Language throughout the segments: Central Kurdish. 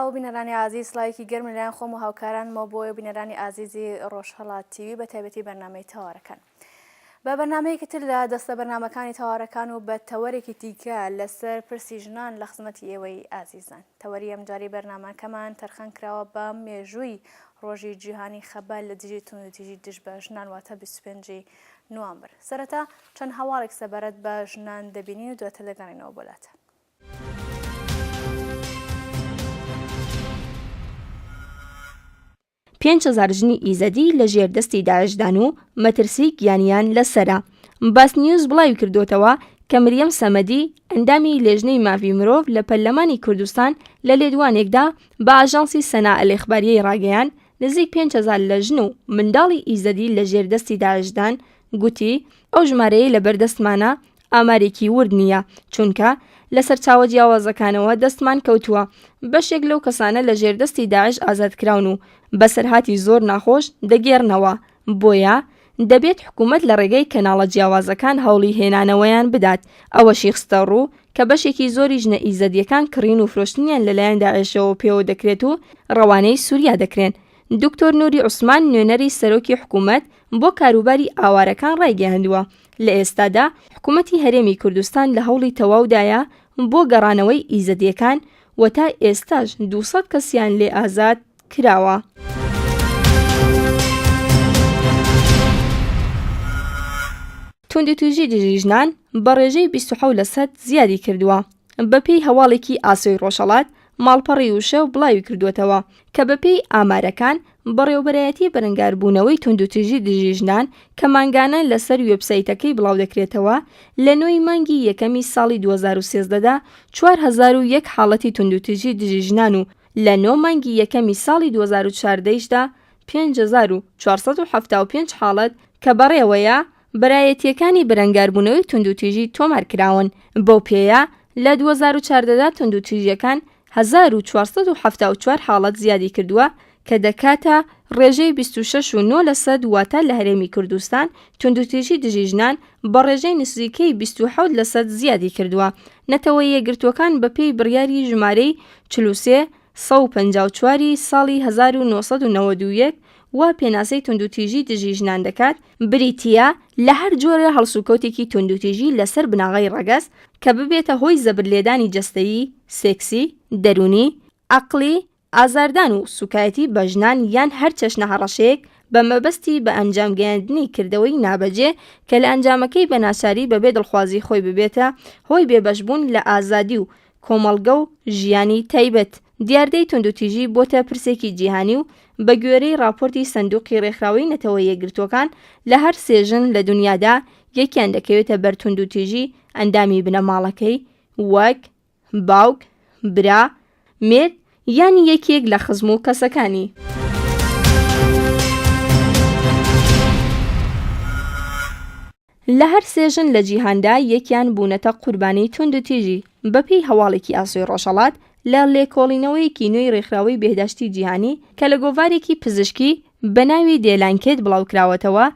و بینەرانی عزیز سڵاوێکی گەرم لەلایەن خۆم و هاوکارانمەوە بۆ بینەرانی عزیزی ڕۆژهەڵات تیوی بە تایبەتی بەرنامەی تەوارەکان. بە بەرنامەیەکی تر لە دەستە بەرنامەکانی تەوارەکان و بە تەوەرێکی دیکە لەسەر پرسی ژنان لە خزمەتی ئێوەی ئازیزان. تەوەری ئەمجاری بەرنامەکەمان تەرخان کراوە بە مێژووی ڕۆژی جیهانی خەبات لە دژی توندوتیژی دژ بە ژنان واتە 25 نوامبر. سەرەتا چەند هەواڵێک سەبارەت بە ژنان دەبینین و دواتر لەگەڕینەوە بۆلاتە. 5,000 ژنی ئیزەدی لە ژێردەستی داعشدان و مەترسی گیانیان لەسەرە. باس نیوز بڵاوی کردوتەوە کە مریەم سەمەدی ئەندامی لێژنەی مافی مرۆڤ لە پەرلەمانی کوردستان لە لێدوانێکدا بە ئاژانسی سەنا ئەلێخباریەی ڕاگەیان نزیک 5,000 لە ژن و منداڵی ئیزەدی لە ژێردەستی داعشدان گوتی ئەو ژمارەیە لە بەردەستمانە ئامارێکی ورد نییە چونکە لە سەرچاوە جیاوازەکانەوە دەستمان کەوتووە. بەشێک لەو کەسانە لە ژێردەستی داعش ئازادکراون و بەسەرهاتی زۆر ناخۆش دەگێڕنەوە. بۆیە دەبێت حکوومەت لە ڕێگەی کەناڵە جیاوازەکان هەوڵی هێنانەوەیان بدات. ئەوەشی خستە ڕوو کە بەشێکی زۆری ژنە ئیزەدیەکان کڕین و فرۆشتنیان لەلایەن داعشەوە پێوە دەکرێت و ڕەوانەی سووریا دەکرێن. دکتۆر نوری عوسمان نوێنەری سەرۆکی حکوومەت بۆ کاروباری ئاوارەکان ڕایگەیاندووە. لە ئێستادا حکوومەتی هەرێمی کوردستان لە هەوڵی تەواودایە بۆ گەڕانەوەی ئیزەدیەکان و تا ئێستاش 200 کەسیان لێ ئازاد کراوە. توندوتیژی دژی ژنان بە ڕێژەی 27% زیادی کردووە. بەپێی هەواڵێکی ئاسۆی ڕۆژهەڵات ماڵپەڕی وشە و بڵاوی کردوێتەوە کە بەپێی ئامارەکان بەڕێوەبەرایەتی بەرەنگاربوونەوەی توندوتیژی دژی ژنان کە مانگانە لەسەر وێبسایتەکەی بڵاو دەکرێتەوە لە نۆی مانگی یەکەمی ساڵی 2013دا 4001 حاڵەتی توندوتیژی دژی ژنان و لە نۆ مانگی یەکەمی ساڵی 2014دا 5475 حاڵەت کە بەڕێوەیە بەرایەتیەکانی بەرەنگاربوونەوەی توندوتیژی تۆمارکراون. بەو پێیە لە 2014دا توندوتیژیەکان 1474 حاڵەت زیادی کردووە کە دەکاتە ڕێژەی 26.9% واتە لە هەرێمی کوردستان توندوتیژی دژی ژنان بە ڕێژەی نزیکەی 27% زیادی کردووە. نەتەوەی یەکگرتوەکان بەپێی بڕیاری ژمارەی 4354 ساڵی 1991 وا پێناسەی توندوتیژی دژی ژنان دەکات بریتیە لە هەر جۆرە هەڵسوکەوتێکی توندوتیژی لەسەر بناغی ڕەگەز کە ببێتە هۆی زەبرلێدانی جەستەیی، سێکسی، دەرونی، عەقلی، ئازاردان و سوکایەتی بە ژنان یان هەر چەشنە هەڕەشەیەک بە مەبەستی بە ئەنجام گەیاندنی کردەوەی نابەجێ کە لە ئەنجامەکەی بە ناچاری بەبێ دڵخوازی خۆی ببێتە هۆی بێبەشبوون لە ئازادی و کۆمەڵگە و ژیانی تایبەت. دیاردەی توندوتیژی بۆتە پرسێکی جیهانی و بە گوێرەی راپۆرتی سندوقی ڕێکخراوەی نەتەوەی یەکگرتوەکان لە هەر سێژن لە دنیادا یەکیان دەکەوێتە بەر توندوتیژی ئەندامی بنەماڵەکەی وەک باوک، برا، مێرد یان یەکێک لە خزم و کەسەکانی. لە هەر سێژن لە جیهاندا یەکیان بوونەتە قوربانی توندوتیژی. بەپێی هەواڵێکی ئاسۆی ڕۆژهەڵات لە لێکۆڵینەوەیەکی نوێی ڕێکخراوەی بێهداشتی جیهانی کە لە گۆڤارێکی پزیشکی بە ناوی دێلانکێت بڵاوکراوەتەوە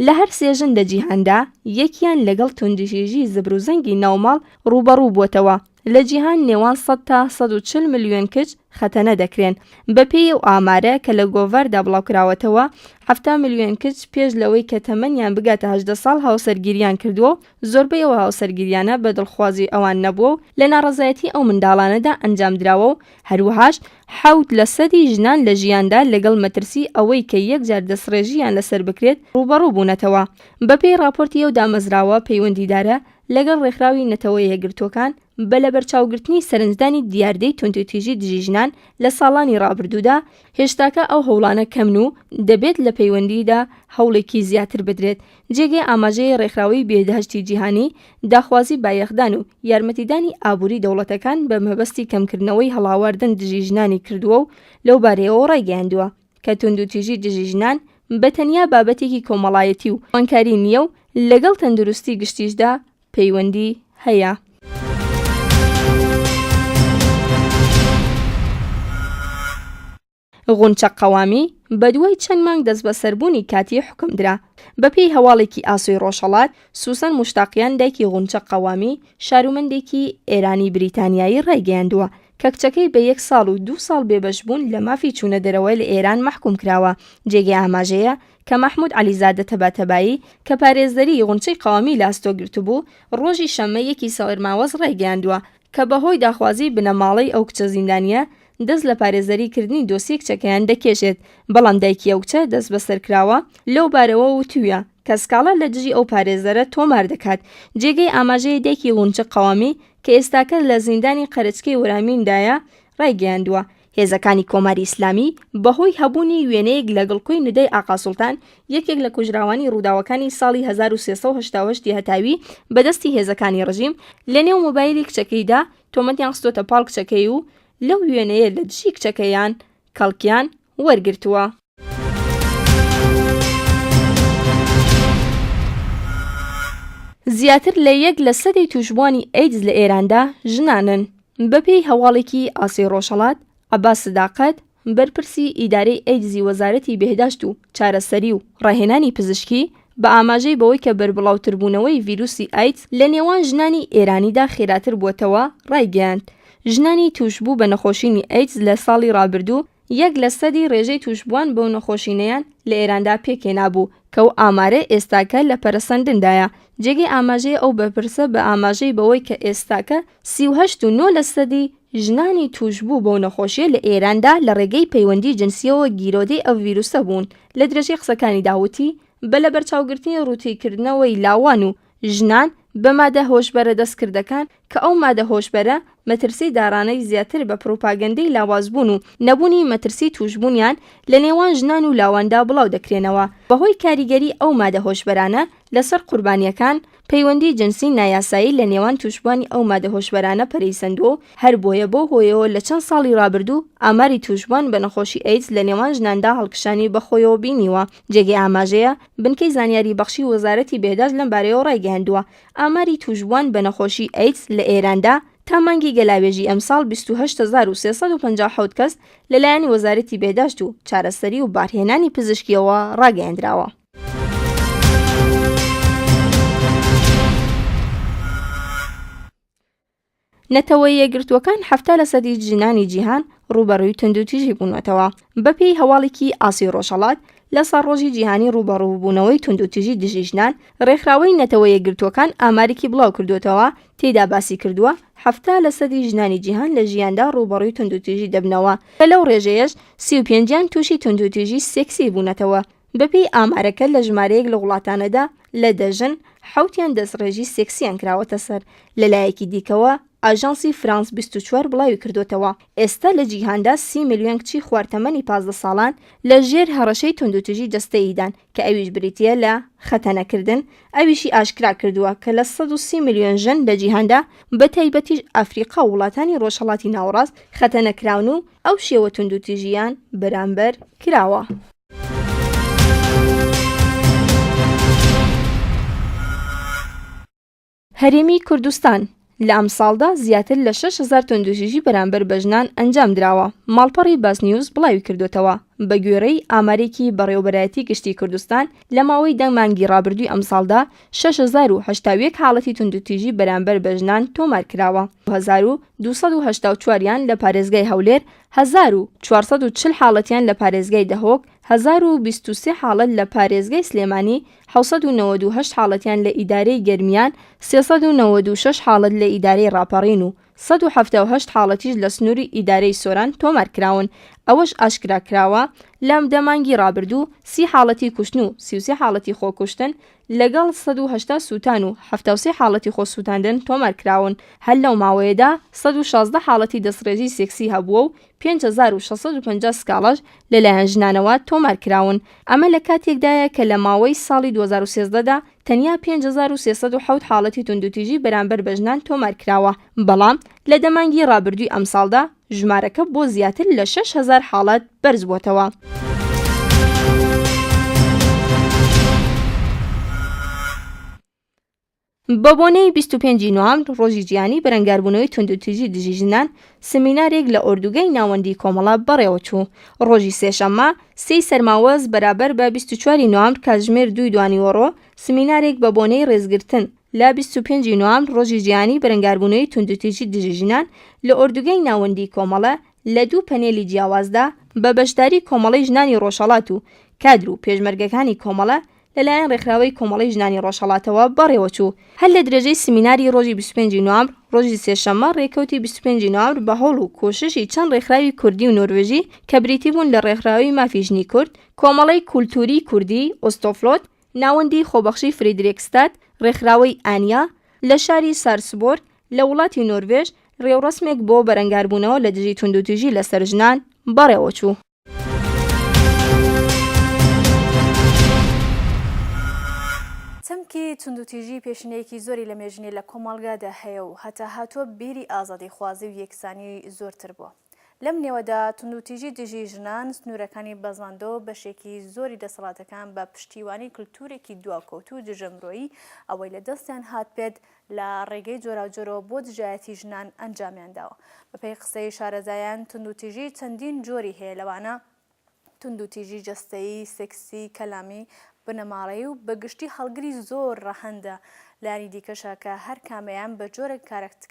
لە هەر سێژن لە جیهاندا یەکیان لەگەڵ توندوتیژی زبر و زەنگی ناوماڵ ڕوبەڕوو بووەتەوە. لە جیهان نێوان 100 تا 140 ملیۆن کچ خەتەنە دەکرێن. بەپێی ئەو ئامارە کە لە گۆڤاردا بڵاوکراوەتەوە 70 ملیۆن کچ پێش لەوەی کە تەمەنیان بگاتە 18 ساڵ هاوسەرگیریان کردووە. زۆربەی ئەو هاوسەرگیریانە بە دڵخوازی ئەوان نەبووە و لە ناڕەزایەتی ئەو منداڵانەدا ئەنجام درراوە و هەروەهاش 7% ژنان لە ژیاندا لەگەڵ مەترسی ئەوەی کە یەکجار دەستڕێژیان لەسەر بکرێت ڕوبەڕوو بوونەتەوە. بەپێی راپۆرتی ئەو دامەزراوە پەیوەندیدارە لەگەڵ ڕێکخراوی نەتەوەی یەکگرتوەکان بە لەبەرچاوگرتنی سەرنجدانی دیاردەی توندوتیژی دژی ژنان لە ساڵانی ڕابردوودا هێشتاکە ئەو هەوڵانە کەمن و دەبێت لە پەیوەندیدا هەوڵێکی زیاتر بدرێت. جێگەی ئاماژەی ڕێکخراوەی بێدەهشتی جیهانی داخوازی بایەخدان و یارمەتیدانی ئابووری دەوڵەتەکان بە مەبەستی کەمکردنەوەی هەڵاواردن دژی ژنانی کردووە و لەو بارەیەوە ڕایگەیاندووە کە توندوتیژی دژی ژنان بە تەنیا بابەتێکی کۆمەڵایەتی و وانکاری نییە و لەگەڵ تەندروستی گشتیشدا پەیوەندی هەیە. غونچە قەوامی بە دوای چەند مانگ دەست بە سەربوونی کاتی حکمدرا. بەپێی هەواڵێکی ئاسۆی ڕۆژهەڵات سوسەن مشتاقیان دایکی غونچە قەوامی شارومەندێکی ئێرانی بریتانیایی ڕایگەیاندووە کە کچەکەی بە 1 ساڵ و 2 ساڵ بێبەشبوون لە مافی چوونە دەرەوەی لە ئێران محکوم کراوە. جێگەی ئاماژەیە کە مەحموود عەلیزادە تەباتەبایی کە پارێزەری غونچەی قەوامی لە ئاستۆگرت بوو ڕۆژی شەممە 1 سەوەرماوەز ڕێگەیاندووە کە بەهۆی داخوازی بنەماڵەی ئەو کچە زیندانیە دەست لە پارێزەریکردنی دۆسی کچەکەیان دەکێشێت، بەڵام دایکی ئەو کچە دەست بەسەرکراوە لەو بارەوە وتوویە کە سکاڵە لە دژی ئەو پارێزەرە تۆمار دەکات. جێگەی ئاماژەی دایکی غونچە قەوامی کە ئێستاکە لە زیندانی قەرچکەی وەرامێندایە ڕێگەیاندووە. هێزەکانی کۆماری ئیسلامی بەهۆی هەبوونی وێنەیەک لە گڵکۆی ندەی ئاقا سوڵتان، یەکێک لە کوژراوانی ڕووداوەکانی ساڵی 1388 هەتاوی بەدەستی هێزەکانی ڕژیم لە نێو مۆبایلی کچەکەیدا تۆمەتیان خستۆتە پاڵ کچەکەی و لەو وێنەیە لە دژی کچەکەیان کەڵکیان وەرگرتووە. زیاتر لە 1% توشبوانی ئەیدز لە ئێراندا ژنانن. بەپێی هەواڵێکی ئاسی ڕۆژهەڵات، عەباس سداقەت بەرپرسی ئیدارەی ئەیدزی وەزارەتی بێهداشت و چارەسەری و ڕاهێنانی پزیشکی بە ئاماژەی بەوەی کە بەربڵاوتربوونەوەی ڤیرۆسی ئایدز لە نێوان ژنانی ئێرانیدا خێراتر بووەتەوە ڕایگەیاند. ژنانی توشبوو بە نەخۆشینی ئەیدز لە ساڵی ڕابردوو 1% ڕێژەی توشبووان بەو نەخۆشینەیان لە ئێراندا پێکێنابوو کە ئەو ئامارە ئێستاکە لە پەرەسەندندایە. جێگەی ئاماژەی ئەو بەرپرسە بە ئاماژەی بەوەی کە ئێستاکە 38.9% ژنانی توشبوو بەو نەخۆشیە لە ئێراندا لە ڕێگەی پەیوەندی جنسیەوە گیرۆدەی ئەو ڤیرۆسە بوون. لە درێژەی قسەکانی داوتی بە لە بەرچاوگرتنی ڕوتیکردنەوەی لاوان و ژنان بە مادە هۆشبەرە دەستکردەکان کە ئەو مادە هۆشبەرە مەترسی دارانەی زیاتر بە پرۆپاگەندەی لاوازبوون و نەبوونی مەترسی توشبوونیان لە نێوان ژنان و لاواندا بڵاو دەکرێنەوە. بەهۆی کاریگەری ئەو مادە هۆشبەرانە لەسەر قوربانیەکان پەیوەندی جنسی نایاسایی لە نێوان توشبوانی ئەو مادە هۆشبەرانە پەرەیسەندووە. هەر بۆیە بۆ هۆیەوە لە چەند ساڵی ڕابردوو ئاماری توشبوان بە نەخۆشی ئەیدز لە نێوان ژناندا هەڵکشانی بەخۆیەوە بینیوە. جێگەی ئاماژەیە بنکەی زانیاری بەخشی وەزارەتی بێهداشت لەم بارەیەوە ڕایگەیاندووە ئاماری توشبوان بە نەخۆشی ئەیدز لە ئێراندا تا مانگی گەلاوێژی ئەمساڵ 28357 کەس لەلایەنی وەزارەتی بێهداشت و چارەسەری و بارهێنانی پزیشکیەوە ڕاگەیاندراوە. نەتەوەی یەکگرتووەکان 70% ژنانی جیهان ڕوبەڕووی توندوتیژی بوونەتەوە. بەپێی هەواڵێکی ئاسی ڕۆژهەڵات لە ساڕۆژی جیهانی ڕوبەڕووبوونەوەی توندوتیژی دژی ژنان، ڕێکخراوەی نەتەوەی یەکگرتووەکان ئامارێکی بڵاو کردوێتەوە. تێدا باسی کردووە 70% ژنانی جیهان لە ژیاندا ڕوبەڕووی توندوتیژی دەبنەوە کە لەو ڕێژەیەش 35 تووشی توندوتیژی سێکسی بوونەتەوە. بەپێی ئامارەکە لە ژمارەیەک لە وڵاتانەدا لە دەژن 7 دەستڕێژی سێکسیان کراوەتە سەر. لەلایەکی دیکەوە ئاژانسی فرانس 24 بڵاوی کردوتەوە ئێستا لە جیهاندا 30 ملیۆن کچی خواردەمەنی 15 ساڵان لە ژێر هەڕەشەی توندوتیژی دەستەییدان کە ئەویش بریتیە لە خەتەنەکردن. ئەویشی ئاشکرا کردووە کە لە 130 ملیۆن ژن لە جیهاندا بە تایبەتیش ئەفریقا و وڵاتانی ڕۆژهەڵاتی ناوەڕاست خەتەنەکراون و ئەو شێوە توندوتیژیان بەرامبەر کراوە. هەرێمی کوردستان لە ئەم ساڵدا زیاتر لە 6,000 توندوتیژی بەرامبەر بە ژنان ئەنجام درراوە. ماڵپەڕی باس نیوز بڵاوی کردوتەوە بە گوێرەی ئامارێکی بەڕێوەبەرایەتی گشتی کوردستان لە ماوەی دەنگ مانگی ڕابردووی ئەم ساڵدا 6,081 حاڵەتی توندوتیژی بەرامبەر بە ژنان تۆمار کراوە. 1284یان لە پارێزگای هەولێر، 1440 حاڵەتیان لە پارێزگای دەهۆک، 1023 حاڵەت لە پارێزگای سلێمانی، 798 حاڵەتیان لە ئیدارەی گەرمیان، 396 حاڵەت لە ئیدارەی ڕاپەڕین و 178 حاڵەتیش لە سنووری ئیدارەی سۆران تۆمار کراون. ئەوەش ئاشکرا کراوە لەم دەمانگی ڕابردوو 30 حاڵەتی کوشتن و 33 حاڵەتی خۆکوشتن لەگەڵ 180 سووتان و 73 حاڵەتی خۆسووتاندن تۆمار کراون. هەر لەو ماوەیەدا 116 حاڵەتی دەستڕێژی سێکسی هەبووە و 5650 سکاڵەش لەلایەن ژنانەوە تۆمار کراون. ئەمە لە کاتێکدایە کە لە ماوەی ساڵی 2013دا تەنیا 5307 حاڵەتی توندوتیژی بەرامبەر بە ژنان تۆمار کراوە. بەڵام لە دەمانگی ڕابردووی ئەم ساڵدا ژمارەکە بۆ زیاتر لە 6000 حاڵەت بەرز بووەتەوە. بە بۆنەی 25 نوامبر ڕۆژی جیهانی بەرەنگاربوونەوەی توندوتیژی دژی ژنان، سمینارێک لە ئۆردوگای ناوەندی کۆمەڵە بەڕێوە چوو. ڕۆژی سێشەممە 3 سەرماوەز بەرابەر بە 24 نوامبر کاتژمێر 2 دوانیوەڕۆ سمینارێک بە بۆنەی ڕێزگرتن لە 25 نوامبر ڕۆژی جیهانی بەرەنگاربوونەوەی توندوتیژی دژی ژنان لە ئۆردوگەی ناوەندی کۆمەڵە لە 2 پەنێلی جیاوازدا بە بەشداری کۆمەڵەی ژنانی ڕۆژهەڵات و کادر و پێشمەرگەکانی کۆمەڵە لەلایەن ڕێکخراوەی کۆمەڵەی ژنانی ڕۆژهەڵاتەوە بەڕێوەچوو. هەر لە درێژەی سمیناری ڕۆژی 25 نوامبر ڕۆژی سێشەممە ڕێکەوتی 25 نوامبر بە هەوڵ و کۆششی چەند ڕێکخراوی کوردی و نۆروێژی کە بریتی بوون لە ڕێکخراوەی مافی ژنی کورد، کۆمەڵەی کولتوری کوردی ئۆستۆفلۆت، ناوەندی خۆبەخشی فریدریکستاد، ڕێکخراوەی ئانیا لە شاری سارسبۆرگ لە وڵاتی نۆروێژ ڕێوڕسمێک بۆ بەرەنگاربوونەوە لە دژی توندوتیژی لەسەر ژنان بەڕێوەچوو. چەمکی توندوتیژی پێشنەیەکی زۆری لە مێژنی لە کۆمەڵگادا هەیە و هەتا هاتووە بیری ئازادی خوازی و یەکسانی زۆرتر بووە. لەم نێوەدا توندوتیژی دژی ژنان سنوورەکانی بەزاندەوە بەشێکی زۆری دەسەڵاتەکان بە پشتیوانی کللتورێکی دواکەوت و دژەمرۆیی ئەوەی لە دەستیان هات پێت لە ڕێگەی جۆراوجۆرەوە بۆ دژایەتی ژنان ئەنجامیانداوە. بەپێی قسەی شارەزایان توندوتیژی چەندین جۆری هەیە، لەوانە توندوتیژی جەستەیی، سێکسی، کەلامی، بنەماڵەیی و بەگشتی هەڵگری زۆر ڕەهەندە لانی دیکەشە کە هەر کامەیان بە جۆرە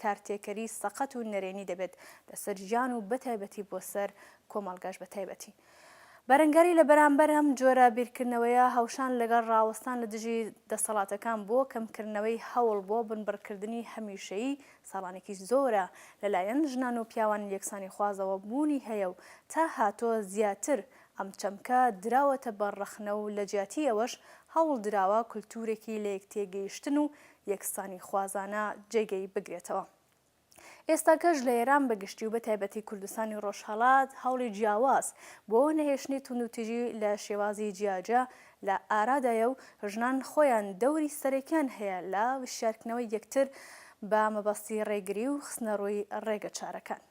کارتێکەری سەقەت و نەرێنی دەبێت لەسەر ژیان و بەتایبەتی بۆ سەر کۆمەڵگاش بەتایبەتی. بەرەنگاری لە بەرامبەر ئەم جۆرە بیرکردنەوەیە هەوشان لەگەڵ ڕاوەستان لە دژی دەسەڵاتەکان بۆ کەمکردنەوەی هەوڵ بۆ بنبڕکردنی هەمیشەیی ساڵانێکی زۆرە لەلایەن ژنان و پیاوان یەکسانی خوازەوە بوونی هەیە و تا هاتۆ زیاتر ئەم چەمکە دراوەتە بەڕەخنە و لە جیاتی ئەوەش هەوڵ دراوە کولتورێکی لە یەکتێگەیشتن و یەکسانی خوازانە جێگەی بگرێتەوە. ئێستاکەش لە ئێران بەگشتی و بەتایبەتی کوردستانی ڕۆژهەڵات هەوڵی جیاواز بۆ نەهێشتنی توندوتیژی لە شێوازی جیاجە لە ئارادایە و ژنان خۆیان دەوری سەرەکیان هەیە لە وشارکردنەوەی یەکتر بە مەبەستی ڕێگری و خستنە ڕووی ڕێگە چارەکان.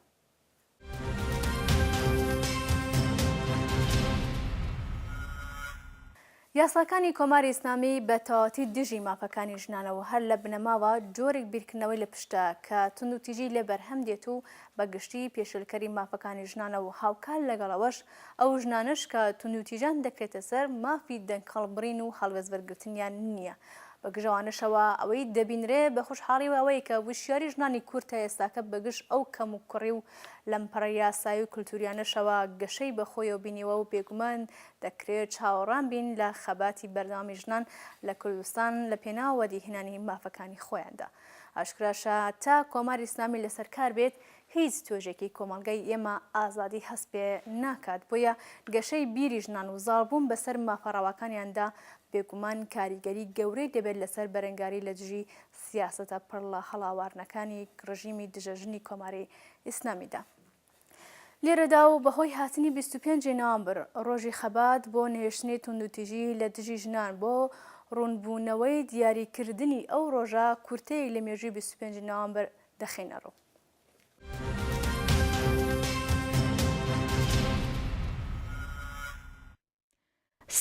یاساکانی کۆماری ئیسلامی بە تەواوەتی دژی مافەکانی ژنانەوە هەر لە بنەماوە جۆرێک بیرکردنەوەی لە پشتە کە توندوتیژی لێ بەرهەم دێت و بەگشتی پێشلکەری مافەکانی ژنانەوە هاوکار لەگەڵەوەش ئەو ژنانش کە توندوتیژان دەکرێتە سەر مافی دەنگهەڵبڕین و هەڵوێزبەرگرتنیان نییە. بەگژەوانشەوە ئەوەی دەبینرێ بە خوشحاڵیەوە ئەوەیە کە وشیاری ژنانی کورد تا ئێستاکە بەگشت ئەو کەم و کوڕی و لەمپەڕە یاسایی و کولتوریانەشەوە گەشەی بەخۆیەوە بینیوە و بێگومان دەکرێت چاوەڕان بین لە خەباتی بەردەوامی ژنان لە کوردستان لە پێناو وەدیهێنانی مافەکانی خۆیاندا. ئاشکراشە تا کۆماری ئیسلامی لەسەر کار بێت هیچ توێژێکی کۆمەڵگەی ئێمە ئازادی هەست پێ ناکات، بۆیە گەشەی بیری ژنان و زاڵبوون بەسەر مافەڕاوەکانیاندا بێگومان کاریگەری گەورەی دەبێت لەسەر بەرەنگاری لە دژی سیاسەتە پڕ لە هەڵاوارنەکانی ڕژیمی دژەژنی کۆماری ئیسلامیدا. لێرەدا و بەهۆی هاتنی 25 نوامبر ڕۆژی خەبات بۆ نهێشتنی توندوتیژی لە دژی ژنان بۆ ڕوونبوونەوەی دیاریکردنی ئەو ڕۆژە کورتەی لە مێژووی 25 نوامبر دەخینە ڕوو.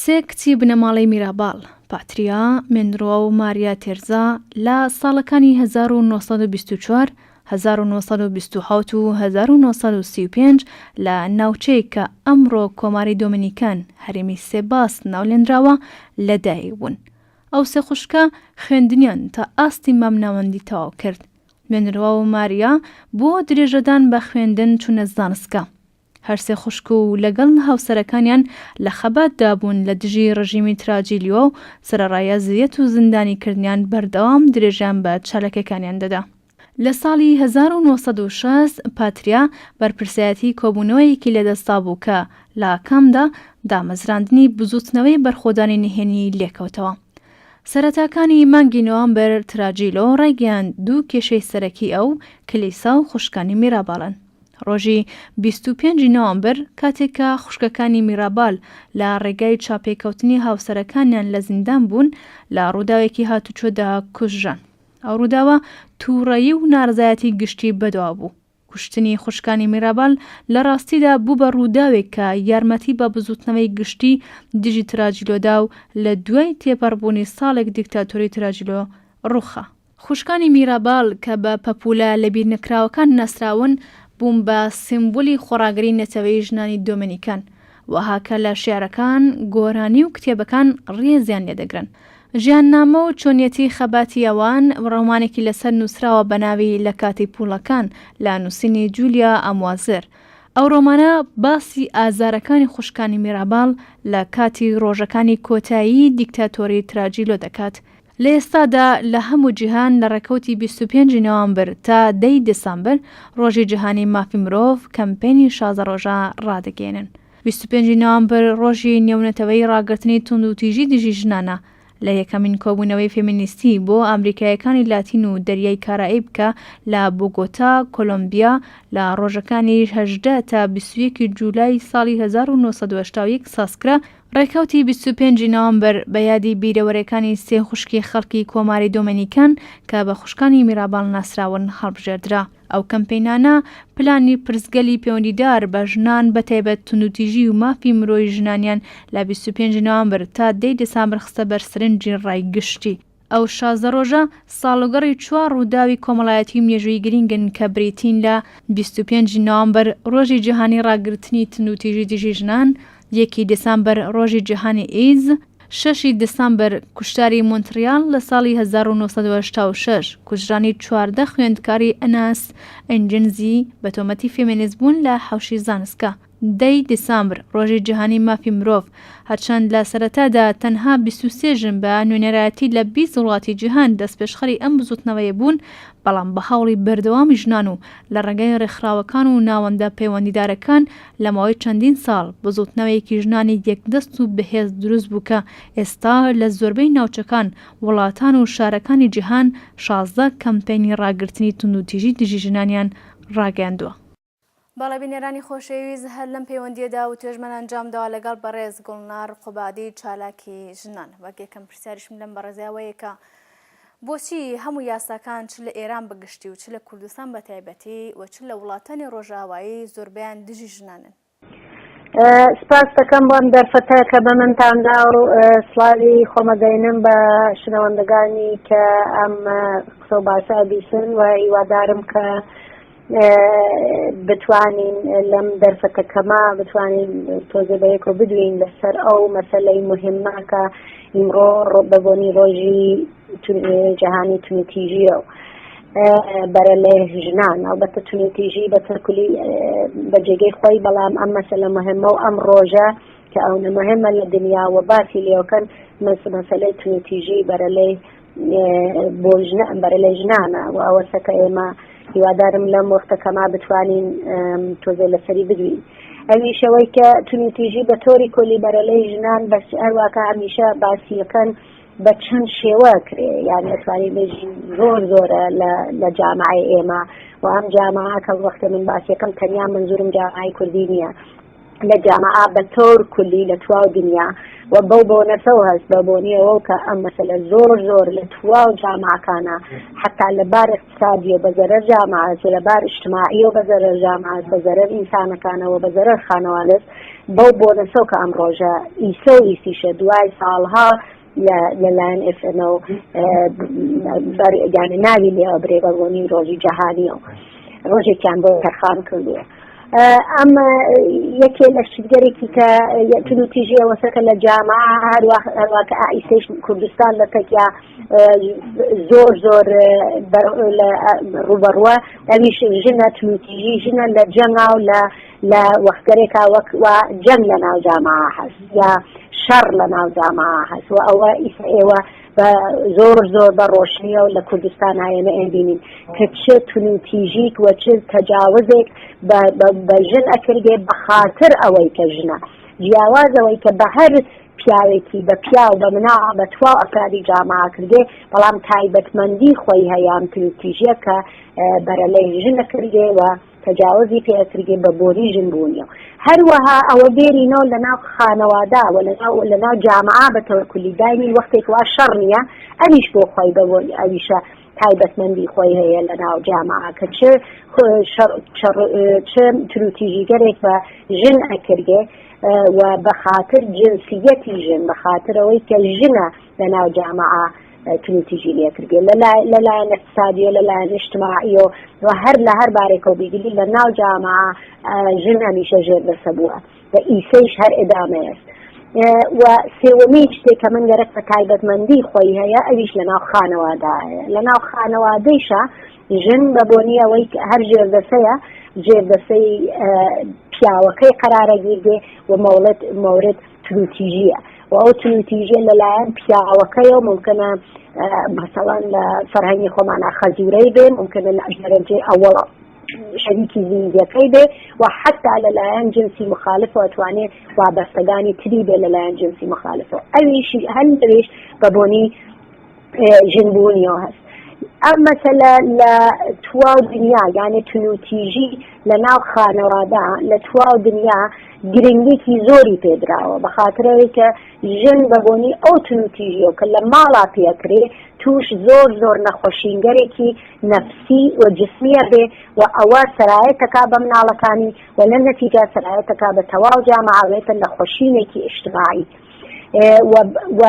سێ کچی بنەماڵەی میراباڵ، پاتریا، مێندڕۆ و ماریا تێرزا لە ساڵەکانی 1924 1927 و 1935 لە ناوچەیە کە ئەمڕۆ کۆماری دۆمینیکان هەرێمی سێباس ناولێنراوە لەدایک بوون. ئەو سێ خوشکە خوێندنیان تا ئاستی مامناوەندی تەواو کرد. مێندڕۆ و ماریا بۆ درێژەدان بە خوێندن چوونە زانستگا. هەرسێ خوشک و لەگەڵ هاوسەرەکانیان لە خەباتدا بوون لە دژی ڕژیمی تراجیلیۆ و سەرەڕایە زیەت و زیندانیکردنیان بەردەوام درێژیان بە چالەکەکانیان دەدا. لە ساڵی 1960 پاتریا بەرپرسایەتی کۆبوونەوەیەکی لەدەستا بوو کە لە کامدا دامەزراندنی بزوتنەوەی بەرخۆدانی نهێنی لێکەوتەوە. سەرەتاکانی مانگی نۆڤەمبەر تراجیلۆ ڕایگەیاند دوو کێشەی سەرەکی ئەو کلیسا و خوشکانی میراباڵن. ڕۆژی 25 نۆڤەمبەر کاتێکە خوشکەکانی میرابال لە ڕێگای چاپێکەوتنی هاوسەرەکانیان لە زیندان بوون لە ڕووداوێکی هاتوچۆدا کوژژان. ئەو ڕووداوە تووڕەیی و نارضایەتی گشتی بەدوا بوو. کوشتنی خوشکانی میرابال لە ڕاستیدا بوو بە ڕووداوێک کە یارمەتی بە بزوتنەوەی گشتی دژی تراجیلۆدا و لە دوای تێپەڕبوونی ساڵێک دیکتاتۆری تراجیلۆ ڕووخە. خوشکانی میرابال کە بە پەپولە لە بیرنەکراوەکان نەسراون بووم بە سیمبولی خۆڕاگری نەتەوەی ژنانی دۆمینیکان، وەها کە لە شێعرەکان، گۆرانی و کتێبەکان ڕێزیان لێدەگرن. ژیاننامە و چۆنیەتی خەباتی ئەوان ڕۆمانێکی لەسەر نووسراوە بە ناوی لە کاتی پوڵەکان لە نووسینی جولیا ئەموازر. ئەو ڕۆمانە باسی ئازارەکانی خوشکانی میراباڵ لە کاتی ڕۆژەکانی کۆتایی دیکتاتۆری تراجیلۆ دەکات. لە ئێستادا لە هەموو جیهان لە ڕێکەوتی 25 نۆڤەمبەر تا 10 دەسامبەر ڕۆژی جیهانی مافی مرۆڤ کەمپێنی 16 ڕۆژە ڕادەگەێنن. 25 نۆڤەمبەر ڕۆژی نێونەتەوەی ڕاگررتنی تونند و تیژی دژی ژنانە لە یەکەمین کۆبوونەوەی فێمینیستی بۆ ئەمریکایەکانی لاتین و دەریای کارائیبکە لە بۆگۆتا کۆلۆمبیا لە ڕۆژەکانی 18 تا 21 جوولای ساڵی 1970 سازکرا. ڕێکەوتی 25 نۆڤەمبەر بە یادی بیرەوەرەکانی سێ خوشکی خەڵکی کۆماری دۆمینیکان کە بە خوشکانی میراباڵ ناسراون هەڵبژێردرا. ئەو کەمپێنانە پلانی پرسگەلی پەیوەندیدار بە ژنان بەتایبەت توندوتیژی و مافی مرۆی ژنانیان لە 25 نۆڤەمبەر تا 10 دەسامبەر خستە بەر سرنجی ڕایگشتی. ئەو 16 ڕۆژە ساڵوگەڕی 4 ڕووداوی کۆمەڵایەتی و مێژووی گرنگن کە بریتین لە 25 نۆڤەمبەر ڕۆژی جیهانی ڕاگررتنی توندوتیژی دژی ژنان، 1 دەسامبەر ڕۆژی جیهانی ئیز، 6 دەسامبەر کوشتاری مۆنتریال لە ساڵی 1986 کوژرانی 14 خوێندکاری ئەناس ئەنجنزی بە تۆمەتی فێمینیست بوون لە حەوشی زانستکە. 10 دەسامبر ڕۆژی جیهانی مافی مرۆڤ، هەرچەند لە سەرەتادا تەنها 23 ژن بە نوێنەرایەتی لە 20 وڵاتی جیهان دەستپێشخەری ئەم بزوتنەوەیە بوون، بەڵام بە هەوڵی بەردەوامی ژنان و لە ڕێگەی ڕێکخراوەکان و ناوەندە پەیوەندیدارەکان لە ماوەی چەندین ساڵ بزوتنەوەیەکی ژنانی یەکدەست و بەهێز دروست بوو کە ئێستا لە زۆربەی ناوچەکان، وڵاتان و شارەکانی جیهان 16 کەمپێنی ڕاگررتنی توندوتیژی دژی ژنانیان ڕاگەاندووە. باڵەبینەرانی خۆشەویست هەر لەم پەیوەندیەدا و توێژمەن ئەنجامداوە لەگەڵ بەڕێز گوڵنار قوبادی چالاکی ژنان. وەکێکم پرسیاریشم لەم بەڕێزیاوەیەکە بۆچی هەموو یاساکان چ لە ئێران بەگشتی و چ لە کوردستان بە تایبەتی و چ لە وڵاتانی ڕۆژاوایی زۆربیان دژی ژنانن؟ سپاس دەکەم بۆم دەرفەتە کە بە منتاندا و سڵاوی خۆمەدەینم بە شنەوەندەگانی کە ئەم قسە و باسە بیسن و هیوادارم کە بتوانین لەم دەرفەتەکەما بتوانین تۆزە بەیەکەوە بدوین لەسەر ئەو مەسەلەی مهمە کە ئیمڕۆ بەبوونی ڕۆژی جیهانی توندوتیژیە و بەرە لە ژنان ئەڵبەتە توندوتیژی بە تەرکولی بە جێگەی خۆی، بەڵام ئەم مەسەلە مهمە و ئەم ڕۆژە کە ئەوە مهمە لە دنیا و باسی لێوکەن مەسەلەی توندوتیژی بەرە لەی بۆ بەرە لە ژنانە و ئەوەسە کە ئێمە هیوادارم لەم وەختەکەما بتوانین تۆزە لەسەری بدوین. ئەویشەوەی کە توندوتیژی بە تۆری کۆلی بەرەلەی ژنان بەس هەروواکە هەمیشە باسیەکەن بە چەند شێوە کرێ، یان دەتوانین بێژین زۆر زۆرە لە جامعەی ئێمە و ئەم جامعە کە وەختە من باسیەکەم تەنیا منزورم جامعەی کوردی نییە، لە جامعە بە تۆر کولی لە تواو دنیا و بەو بۆنەتەوە هەست بە بۆنیەوە کە ئەم مەسەلە زۆر زۆر لە تواو جامعەکانە حتا لەبار اقتصادی و بەزەرەر جامعە لەبار اجتماعی و بەزەرەر جامعە بەزەرەر ئینسانەکانەوە بەزەرەر خانەوادەست بەو بۆنەتەوە کە ئەم ڕۆژە ئیسە و ئیسیشە دوای ساڵها لەلایەن ئFNO یعنی ناوی لێ ئەبرێ بەبوونی ڕۆژی جەهانیە و ڕۆژێکیان بۆ تەرخان کردووە. ئەم یەکێ لە شتگەرێکی کە توندوتیژی ئەوەسەکە لە جامعە هەروواکە ئائیسەی کوردستان لە تەکیا زۆر زۆر ڕوبەڕوە ئەویش ژنە توندوتیژی ژنە لە جەنگا و لە وەختگەرێکا وەک جەنگ لە ناو جامعە هەست یا شەڕ لە ناو جامعە هەست و ئەوە ئیسە ئێوە زۆر زۆر بە ڕۆشنیە و لە کوردستان هایەنە ئەبینین کە چ توندوتیژیک و چ تەجاوزێک بە ژن ئەکردێ بە خاتر ئەوەی کە ژنە جیاوازەوەی کە بە هەر پیاوێکی بە پیا و بە مناع بە توا ئەفرادی جامعە کردێ، بەڵام تایبەتمەندی خۆی هەیە توندوتیژیە کە بەرەلەی ژن ئەکردێ و تەجاوزی پێکردێ بە بۆری ژن بوونیە. هەروەها ئەوە بێرینەوە لە ناو خانەوادا و لە ناو جامعە بە تەوەکولی داینی وەختێک وا شەڕ نییە ئەویش بۆ خۆی بەبوونی ئەویشە تایبەتمەندی خۆی هەیە لە ناو جامعە کە چ توندوتیژیگەرێک بە ژن ئەکردێ و بە خاطر جنسیەتی ژن بە خاطرەوەی کە ژنە لە ناو جامعە توندوتیژی لێکردێ لەلایەن اقتصادی و لەلایەن اجتماعی و هەر لە هەر بارێکەوە بیگری لە ناو جامعە ژن هەمیشە ژێر بەسە بووە و ئیسەیش هەر ئێدامەیەست. و سێوەمی شتێک کە من گەرەک بە تایبەتمەندی خۆی هەیە ئەویش لەناو خانەوادایە لەناو خانەوادەیشە ژن بە بۆنی ئەوەی هەر ژێردەسەیە جێردەسەی پیاوەکەی قەرارەگیردێ و مەورد تروتیژیە و ئەو تروتیژیە لەلایەن پیاوەکەی و ممکنە مثلەن لە فەرهەنگی خۆمانە خەزورەی بێ ممکنە لە دەرەجەی ئەوەڵە شەریکی زیندیەکەی بێ و حتا لەلایەن جنسی مخالفەوە توانێت وابەستەکانی تری بێ لەلایەن جنسی مخالفەوە ئەویشی هەندێش بە بۆنی ژنبوونیەوە هەست ئەم مەسەلە لە تواو دنیا یعنی تونوتیژی لە ناو خانەوادا لە تواو دنیا گرنگێکی زۆری پێدراوە بە خاطرەوەی کە ژن بە بۆنی ئەو تونوتیژیەوە کە لە ماڵا پێکرێ توش زۆر نەخۆشینگەرێکی نەفسی و جسمیە بێ و ئەوە سەرایەتەکا بە مناڵەکانی و لە نەتیجە سەرایەتەکا بە تەواو جامەعاوێتە نەخۆشینێکی ئیجتیماعی و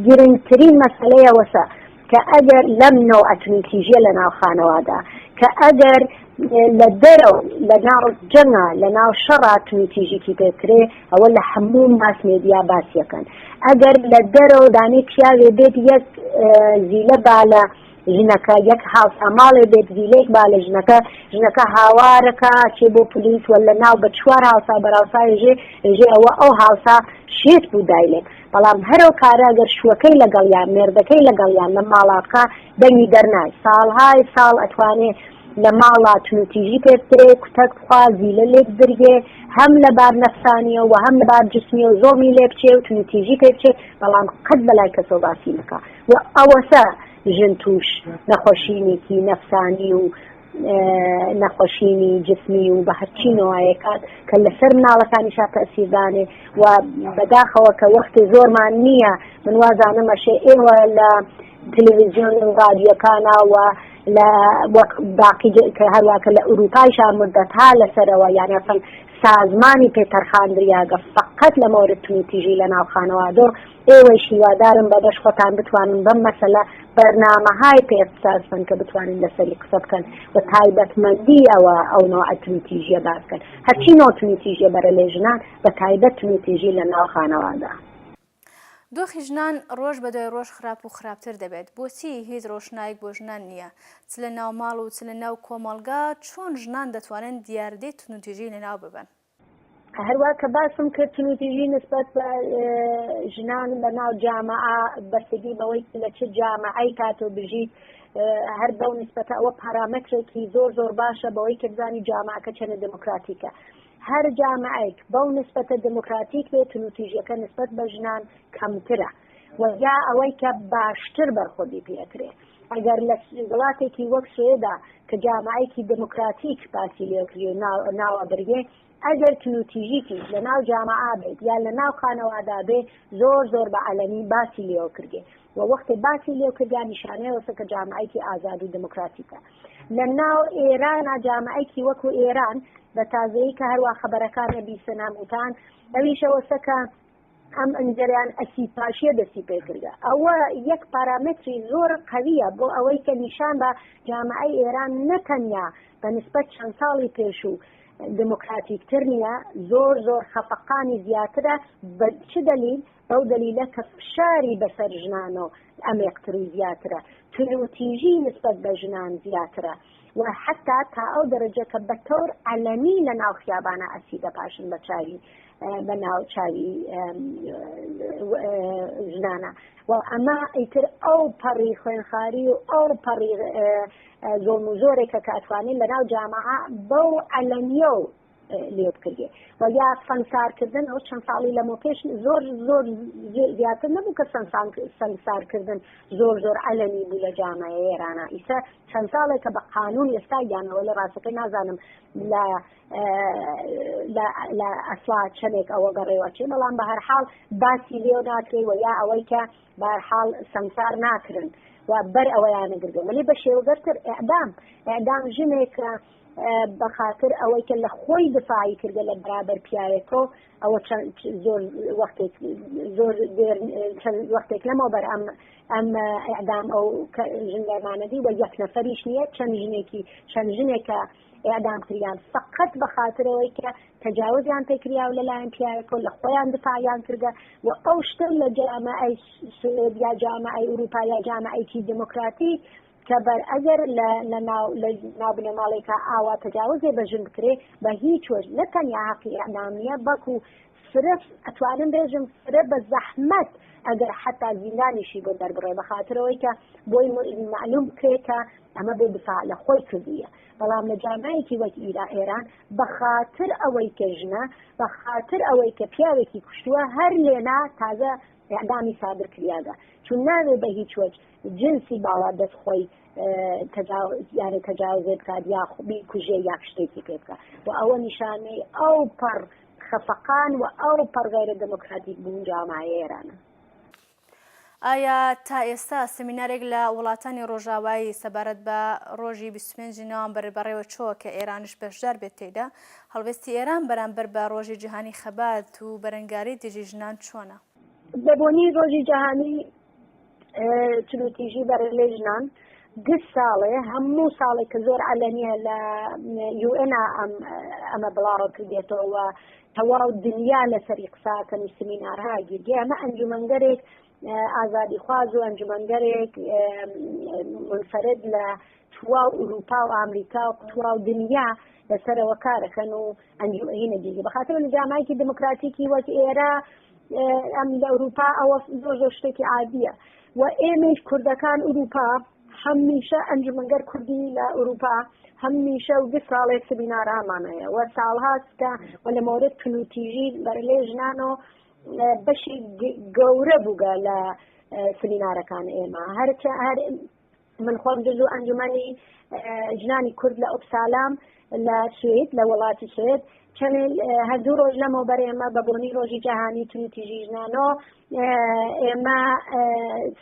گرنگترین مەسەلەیە وەسە کە ئەگەر لەم نەوع تونوتیژیە لە ناو خانەوادا کە ئەگەر لە دەرەوە لە ناو جەنگە لە ناو شەڕا تونوتیژیکی پێکرێ ئەوە لە هەموو ماس مێدیا باسیەکەن ئەگەر لە دەرەوە دانێ پیاوێ بێت یەک زیلە بالە ژنەکە یەک هاوسا ماڵێ بێت زیلێک با لە ژنەکە هاوارەکە چێ بۆ پلیس و لە ناو بە چوار هاوسا بەراوسای ژێ ئەوە ئەو هاوسا شێت بوو دایلێت بەڵام هەرو کارە ئەگەر شوەکەی لەگەڵیان مێردەکەی لەگەڵیان لە ماڵاکە دەنگی دەرنای ساڵهای ساڵ ئەتوانێ لە ماڵا تونوتیژی پێکرێ کوتەک بخوا زیلە لێک برگێ هەم لە بار نەفسانیە و هەم لە بار جسمیە و زۆمی لێ بچێ و تونوتیژی پێ بچێ بەڵام قەت بەلای کەسۆ باسی نەکا و ئەوەسە ژن توش نەخۆشینێکی نەفسانی و نەخۆشینی جسمی و بە هەرچینەوەیەکات کە لەسەر مناڵەکانیشا تەسیردانێ و بەداخەوە کە وەختی زۆرمان نییە من وازانمەشێ ئێوە لە تەلەڤیزیۆن و رادیۆکانە و لە وەک باقی کە هەروواکە لە ئوروپایشا مدەتها لەسەرەوە یعنی ئەسڵ سازمانی پێتەرخاندریاگە فقط لە مۆرد تونوتیژی لە ناو خانەوادۆ ئێوەی شیوادارم بەدەش خۆتان بتوانن بەم مەسەلە بەرنامەهای پێسازن کە بتوانین لەسەری قسە بکەن و تایبەتمەندی ئەو نوع تونوتیژیە باسکەن هەرچی نوع تونوتیژیە بەرە لێ ژنان بە تایبەت تونوتیژی لە ناو خانەوادا دۆخی ژنان ڕۆژ بە دوای ڕۆژ خراپ و خراپتر دەبێت بۆچی هیچ ڕۆژنایەک بۆ ژنان نییە چ لە ناو ماڵ و چ لە ناو کۆمەڵگا چۆن ژنان دەتوانن دیاردەی تونوتیژی لەناو ببن هەروە کە باسم کرد تونوتیژی نسبەت بە ژنان لە ناو جامعە بەستگی بەوەی لە چ جامعەی کاتۆ بژیت هەر بەو نسبەتە ئەوە پارامەترێکی زۆر باشە بەوەی کە بزانی جامعەکە چەنە دموکراتیکە هەر جامعەیەک بەو نسبەتە دموکراتیک بێت تونوتیژیەکە نسبەت بە ژنان کەمترە و یا ئەوەی کە باشتر بەرخۆدی پێکرێ ئەگەر لە وڵاتێکی وەک سوێدا کە جامعەیەکی دموکراتیک باسی لێکری و ناوە برگێ ئەگەر تونوتیژیکی لە ناو جامعە بێت یا لە ناو خانەوادا بێ زۆر بە عەلەمی باسی لێوە کردێ و وەختی باسی لێو کردیان نیشانەیەوەسە کە جامعەیەکی ئازاد و دموکراتیکە لە ناو ئێرانە جامعەیەکی وەکو ئێران بە تازەیی کە هەروە خەبەرەکانە بیسەناموتان ئەویشەوەسە کە ئەم ئەنجەریان ئەسیپاشیە دەستی پێکردە ئەوە یەک پارامتری زۆر قەویە بۆ ئەوەی کە نیشان بە جامعەی ئێران نەتەنیا بە نسبەت چەند ساڵی پێش و دموکراتیکتر نییە زۆر خەفەقانی زیاترە بە چ دلیل بەو دلیلە کە فشاری بەسەر ژنانەوە ئەمێقتر و زیاترە تونوتیژی نسبەت بە ژنان زیاترە و حتا تا ئەو دەرەجە کە بە تۆر عەلەمی لە ناو خیابانە ئەسی دەپاشن بە چاوی بە ناو چاوی ژنانە و ئەمە ئیتر ئەو پەڕی خوێنخاری و ئەو پەڕی زۆر و زۆرێکە کە ئەتوانین لە ناو جامعە بەو عەلەمیە و لێ بکردێ و یا سەنگسارکردن ئەو چەند ساڵی لەمە پێش زۆر زیاتر نەبوو کە سەنگسارکردن زۆر عەلەمی بوو لە جامعەی ئێرانە ئیسا چەند ساڵێک کە بە قانون ئێستا گیانەوە لە ڕاستەکەی نازانم لە ئەسوا چەندێک ئەوە گەڕێوەچێ بەڵام بە هەرحاڵ باسی لێو ناکرێ و یا ئەوەی کە بە هەرحاڵ سەنگسار ناکردن و بەر ئەوەیانە گردن ولی بە شێوەگەرتر ئەعدام ژنێک بەخاطر ئەوەی کە لە خۆی دفاعی کردە لە بەرابەر پیاوێکۆ ئەوە زۆر وەختێک لەمەوبەر ئەم ئەعدام ئەو ژنگەرمانەدی وە یەک نەفەریش نییە چەند ژنێکە ئەعدام کریان فقط بەخاطرەوەی کە تەجاوزیان پێکریا و لەلایەن پیاوێکۆ لە خۆیان دفاعیان کردە و ئەو شتە لە جامعەی سوێد یا جامعەی ئوروپا یا جامعەیەکی دموکراتی کە بەر ئەگەر لە ناو بنەماڵێکە ئاوا تەجاوزێ بەژن بکرێ بە هیچ وەج نەتەنیا حەقی ئەعدام نییە بەڵکو فرف ئەتوانم بێژم فرە بە زەحمەت ئەگەر حتا زیندانیشی بۆ دەربڕێ بەخاطرەوەی کە بۆی معلوم بکرێت کە ئەمە بێ دفاع لە خۆی کردیە بەڵام لە جامعەیەکی وەک ئێران بەخاطر ئەوەی کە ژنە بەخاطر ئەوەی کە پیاوێکی کوشتووە هەر لێنا تازە ئەعدامی سادر کریاگە چون ناوێ بە هیچ وەج جنسی باڵا دەست خۆی یعنی تەجاوزێ بکات یا خوبی کوژێ یا شتێکی پێ بکات و ئەوە نیشانەی ئەو پەڕ خەفەقان و ئەو پەڕ غەیرە دموکراتیک بوون جامعەی ئێرانە. ئایا تا ئێستا سمینارێک لە وڵاتانی ڕۆژاوایی سەبارەت بە ڕۆژی 25 نۆڤەمبەر بەڕێوە چۆوە کە ئێرانش بەشدار بێت تێیدا هەڵوێستی ئێران بەرامبەر بە ڕۆژی جیهانی خەبات و بەرەنگاری دژی ژنان چۆنە؟ بەبوونی ڕۆژی جیهانی تیژی بەرە لێ ژنان گشت ساڵێ هەموو ساڵێک کە زۆر عەلەمیە لە UN ئەمە بڵاڕۆ کردێتەوە تەواو دنیا لەسەری قساکەن و سمینارها گیرگێ ئەمە ئەنجومەنگەرێک ئازادی خواز و ئەنجومەنگەرێک منفرد لە تواو ئوروپا و ئامریکا و تواو دنیا لەسەرەوە کارەکەن و ئەنجومەنی دیگە بەخاطر لە جامعەیەکی دموکراتیکی وەک ئێرە ئەم لە ئوروپا ئەوە زۆر شتێکی عادیە و ئێمەش کوردەکان ئوروپا هەمیشە ئەنجومەنگەر کوردی لە ئوروپا هەمیشە و دو ساڵێک سمینارامانەیە و ساڵهاست کە لە مۆرد تونوتیژی بەرلێ ژنانەوە بەشی گەورە بووگە لە سمینارەکان ئێمە هەر من خۆم جزو ئەنجومەنی ژنانی کورد لە ئوبسالام لە سوێد لە وڵاتی سوێد هەردوو ڕۆژ لەمەوە بەر ئێمە بەبوونی ڕۆژی جیهانی تونوتیژی ژنانەوە ئێمە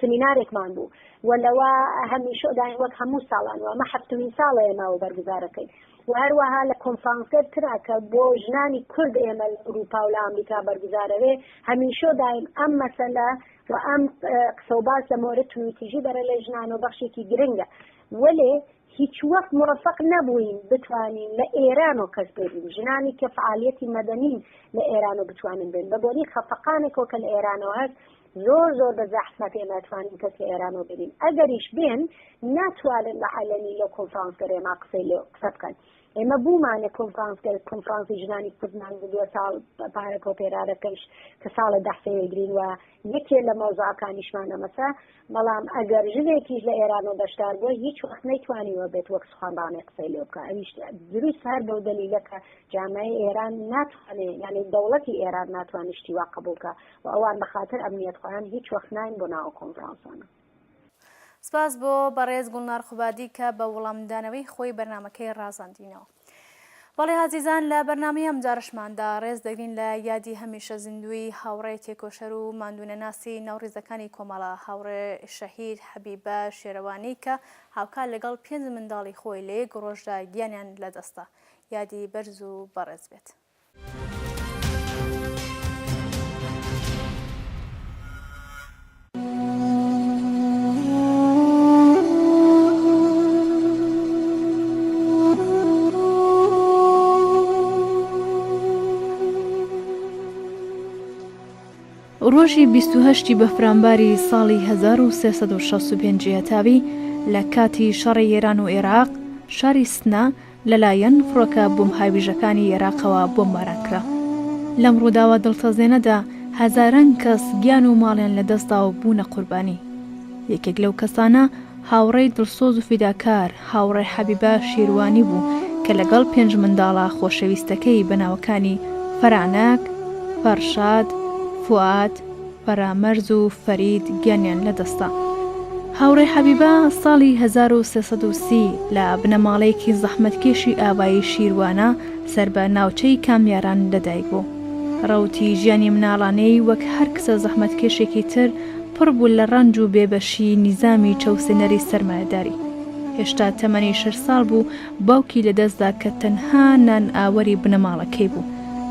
سمینارێکمان بوو و لەوە هەمیشە داین وەک هەموو ساڵان و ئەمە هەفتمین ساڵە ئێمەوە بەرگزارەکەین و هەروەها لە کۆنفرانسێر کرا کە بۆ ژنانی کورد ئێمە لە ئوروپا و لە ئەمریکا بەرگزارەوێ هەمیشە دایم ئەم مەسەلە و ئەم قسە و باس لە مۆرد تونوتیژی بەرە لە ژنانەوە بەخشێکی گرنگە وەلێ هیچ وەخت موفق نەبووین بتوانین لە ئێران و کەس بێنین ژنانی کە فعالیەتی مەدەنین لە ئێران و بتوانین بێن بە بۆنی خەفەقانێکەوە کە لە ئێرانەوە هەست زۆر بە زەحمەت ئێمە توانین کەس لە ئێرانەوە ببین ئەگەریش بێن ناتوانن لە عەلەمی لە کۆنفرانسگەر ئێمە قسە بکەن ئێمە بوومانە کۆنفرانسی ژنانی کوردمان بووە ساڵ پارە کۆپێرارەکەش کە ساڵە دەحسەیەگرین و یەکێ لە مەوزوعەکانیشمان ئەمەسە بەڵام ئەگەر ژنێکیش لە ئێرانەوە بەشدار بووە هیچ وەخت نەیتوانیوە بێت وەک سوخانبانێ قسەی لێ بکە ئەویش دروست هەر بەو دەلیلە کە جامعەی ئێران ناتوانێت یعنی دەوڵەتی ئێران ناتوانێت شتی وا قبول بکە و ئەوان بەخاتر ئەمنیەتخواهان هیچ وەخت ناین بۆ ناو کۆنفرانسانە. سپاس بۆ بەڕێز گوڵنار خوبادی کە بە وەڵامدانەوەی خۆی بەرنامەکەی ڕازاندینەوە. بەڵێ عزیزان لە بەرنامەی ئەم جارشماندا ڕێز دەگرین لە یادی هەمیشە زیندوی هاوڕێی تێکۆشەر و ماندوونەناسی ناوڕێزەکانی کۆمەڵە هاوڕێ شەهید حەبیبە شێرەوانی کە هاوکار لەگەڵ 5 منداڵی خۆی لە یەک ڕۆژدا گیانیان لەدەستە یادی بەرز و بەڕێز بێت. ڕۆژی 28 بەفرامباری ساڵی 1365 هەتاوی لە کاتی شەڕی ئێران و عێراق شاری سنا لەلایەن فڕۆکە بۆمهاویژەکانی عێراقەوە بۆمباران کرا. لەم ڕووداوە دڵتەزێنەدا هەزاران کەس گیان و ماڵیان لەدەستدا و بوونە قوربانی. یەکێک لەو کەسانە هاوڕێی دڵسۆز و فیداکار هاوڕێ حەبیبە شێروانی بوو کە لەگەڵ 5 منداڵە خۆشەویستەکەی بەناوەکانی فەرانەک، فەرشاد، فواد، فەرامەرز و فەرید گیانیان لەدەستا. هاوڕێ حەبیبە ساڵی 1330 لە بنەماڵەیەکی زەحمەتکێشی ئاوایی شیروانە سەر بە ناوچەی کامیاران لەدایک بوو. ڕەوتی ژیانی مناڵانەی وەک هەر کەسە زەحمەتکێشێکی تر پڕ بوو لە ڕەنج و بێبەشی نیزامی چەوسێنەری سەرمایەداری. هێشتا تەمەنی 6 ساڵ بوو باوکی لەدەستدا کە تەنها نان ئاوەری بنەماڵەکەی بوو.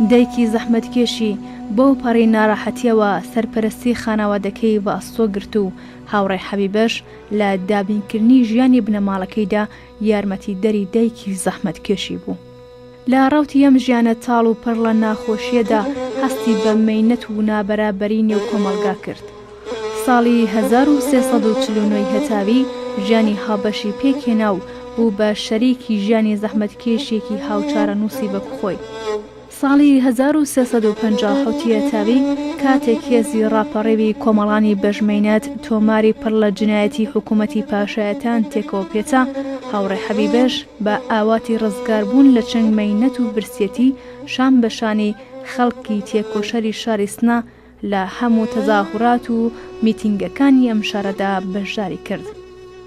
دایکی زەحمەتکێشی بۆ پەڕی ناڕەحەتیەوە سەرپەرستی خانەوادەکەی بە ئەستۆ گرت و هاوڕێی حەبیبەش لە دابینکردنی ژیانی بنەماڵەکەیدا یارمەتیدەری دایکی زەحمەتکێشی بوو. لە ڕەوتی ئەم ژیانە تاڵ و پڕ لە ناخۆشیەدا هەستی بە مەینەت و نابەرابەری نێو کۆمەڵگا کرد. ساڵی 1349 هەتاوی ژیانی هاوبەشی پێکهێنا و بوو بە شەریکی ژیانی زەحمەتکێشێکی هاوچارە نووسی بە بخۆی. ساڵی 1350 هەتاوی کاتێک هێزی ڕاپەڕێوی کۆمەڵانی بەژمەینەت تۆماری پڕ لە جنایەتی حکوومەتی پاشایەتان تێکەوە پێچە، هاوڕێ حەبیبەش بە ئاواتی ڕزگاربوون لە چەنگ مەینەت و برسێتی شان بەشانی خەڵکی تێکۆشەری شاری سنا لە هەموو تەزاهورات و میتینگەکانی ئەم شارەدا بەشداری کرد.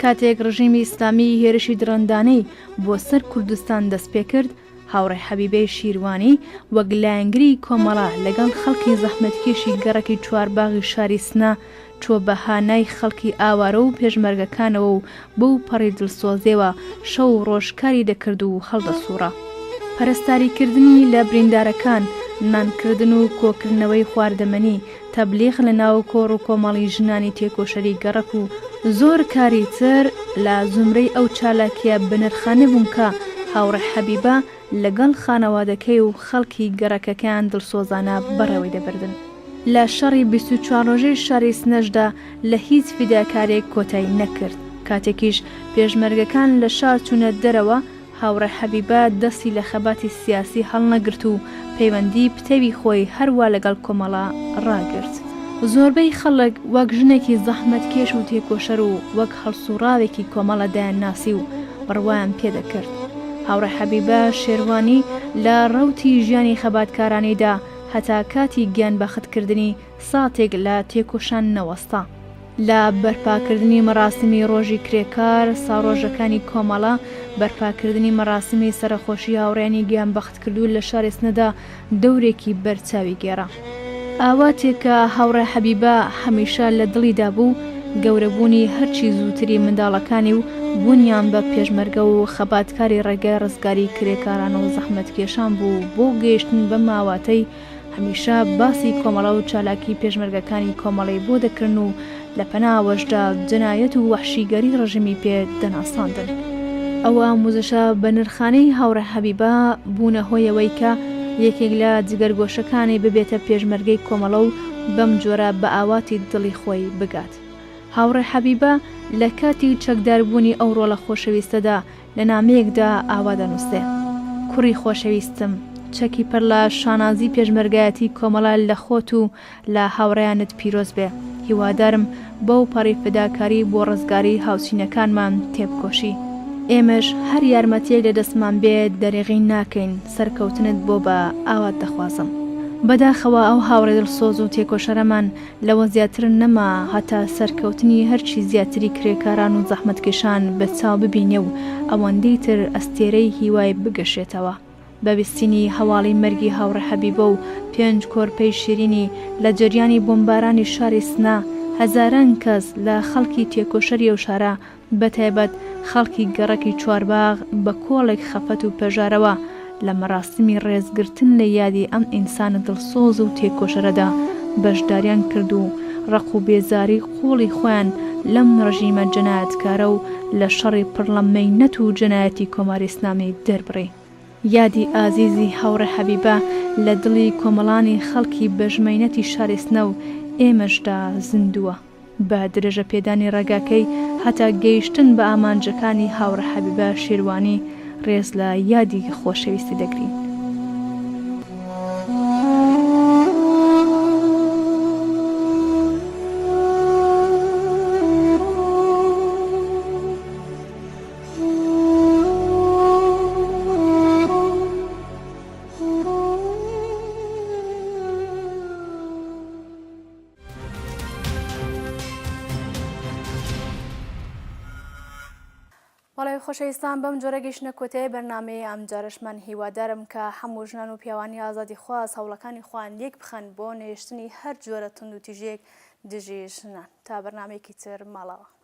کاتێک ڕژیمی ئیسلامی هێرشی درەندانەی بۆ سەر کوردستان دەست پێ کرد، هاوڕێ حەبیبەی شیروانی وەک لایەنگری کۆمەڵا لەگەڵ خەڵکی زەحمەتکێشی گەڕەکی چوارباغی شاری سنا چۆ بەهانای خەڵکی ئاوارە و پێشمەرگەکانەوە و بەو پەڕی دڵسۆزێەوە شەو ڕۆژکاری دەکرد و هەڵدەسووڕە. پەرستاریکردنی لە بریندارەکان، نانکردن و کۆکردنەوەی خواردەمەنی، تەبلیغ لە ناو کۆڕ و کۆمەڵی ژنانی تێکۆشەری گەڕەک و زۆر کاری تر لە زومرەی ئەو چالاکیە بنرخانە بوون کە هاوڕێ حەبیبە لەگەڵ خانەوادەکەی و خەڵکی گەڕەکەکان دڵسۆزانە بەڕێوەی دەبردن. لە شەڕی 24 ڕۆژەی شاری سنەشدا لە هیچ فیداکارێک کۆتایی نەکرد. کاتێکیش پێشمەرگەکان لە شار چوونە دەرەوە، هاوڕێ حەبیبە دەستی لە خەباتی سیاسی هەڵنەگرت و پەیوەندی پتەوی خۆی هەروە لەگەڵ کۆمەڵا ڕاگرت. زۆربەی خەڵک وەک ژنێکی زەحمەتکێش و تێکۆشەر و وەک هەڵسوڕاوێکی کۆمەڵەدایان ناسی و بڕوایان پێدەکرد. هاوڕێ حەبیبە شێروانی لە ڕەوتی ژیانی خەباتکارانەیدا هەتا کاتی گیان بەختکردنی ساتێک لە تێکۆشان نەوەستا. لە بەرپاکردنی مەراسمی ڕۆژی کرێکار ساڕۆژەکانی کۆمەڵا، بەرپاکردنی مەراسمی سەرخۆشی هاوڕێنی گیان بەختکردو لە شاری سنەدا دەورێکی بەرچاوی گێڕا. ئاواتێکە هاوڕێ حەبیبە هەمیشە لە دڵیدا بوو، گەورەبوونی هەرچی زووتری منداڵەکانی و بوونیان بە پێشمەرگە و خەباتکاری ڕێگای ڕزگاری کرێکاران و زەحمەتکێشان بوو بۆ گەیشتن بە ماواتەی هەمیشە باسی کۆمەڵە و چالاکی پێشمەرگەکانی کۆمەڵی بۆ دەکردن و لە پەناوەشدا جنایەت و وەحشیگەری ڕژیمی پێ دەناساندن. ئەوە موزەشە بە نرخانەی هاوڕێ حەبیبە بوونە هۆیەوەی کە یەکێک لە جگەرگۆشەکانی ببێتە پێشمەرگەی کۆمەڵە و بەم جۆرە بە ئاواتی دڵی خۆی بگات. هاوڕێ حەبیبە لە کاتی چەکداربوونی ئەو ڕۆڵە خۆشەویستەدا لە نامەیەکدا ئاوا دەنووسێ: کوڕی خۆشەویستم، چەکی پڕ لە شانازی پێشمەرگایەتی کۆمەڵە لە خۆت و لە هاوڕێیانت پیرۆز بێ. هیوادارم بەو پەڕی فداکاری بۆ ڕزگاری هاوسینەکانمان تێبکۆشی. ئێمەش هەر یارمەتیەک لە دەستمان بێت دەرێغی ناکەین، سەرکەوتنت بۆ بە ئاوات دەخوازم. بەداخەوە ئەو هاوڕێ دڵسۆز و تێکۆشەرەمان لەوە زیاتر نەما هەتا سەرکەوتنی هەرچی زیاتری کرێکاران و زەحمەتکێشان بە چاو ببینێ و ئەوەندەی تر ئەستێرەی هیوای بگەشێتەوە. بەویستنی هەواڵی مەرگی هاوڕێ حەبیبە و 5 کۆرپەی شیرینی لە جەریانی بۆمبارانی شاری سنا، هەزاران کەس لە خەڵکی تێکۆشەری ئەو شارە، بەتایبەت خەڵکی گەڕەکی چوارباغ بە کۆڵێک خەفەت و پەژارەوە لە مەراسمی ڕێزگرتن لە یادی ئەم ئینسانە دڵسۆز و تێکۆشەرەدا بەشداریان کرد و ڕق و بێزاری قوڵی خۆیان لەم ڕژیمە جەنایەتکارە و لە شەڕی پڕ لە مەینەت و جەنایەتی کۆماری ئیسلامی دەربڕی. یادی ئازیزی هاوڕێ حەبیبە لە دڵی کۆمەڵانی خەڵکی بەژمەینەتی شاری سنە و ئێمەشدا زیندووە. بە درێژە پێدانی ڕێگاکەی هەتا گەیشتن بە ئامانجەکانی هاوڕێ حەبیبە شێروانی ڕێز لە یادی خۆشەویستی دەگرین. وڵای خۆشەویستان، بەم جۆرە گەیشتنە کۆتایی بەرنامەی ئەم جارشمان هیوادارم کە هەموو ژنان و پیاوانی ئازادی خواست هەوڵەکانی خۆیان لێک بخەن بۆ نێشتنی هەر جۆرە توند و تیژەیەک دژی ژنان. تا بەرنامەیەکی تر ماڵەوە.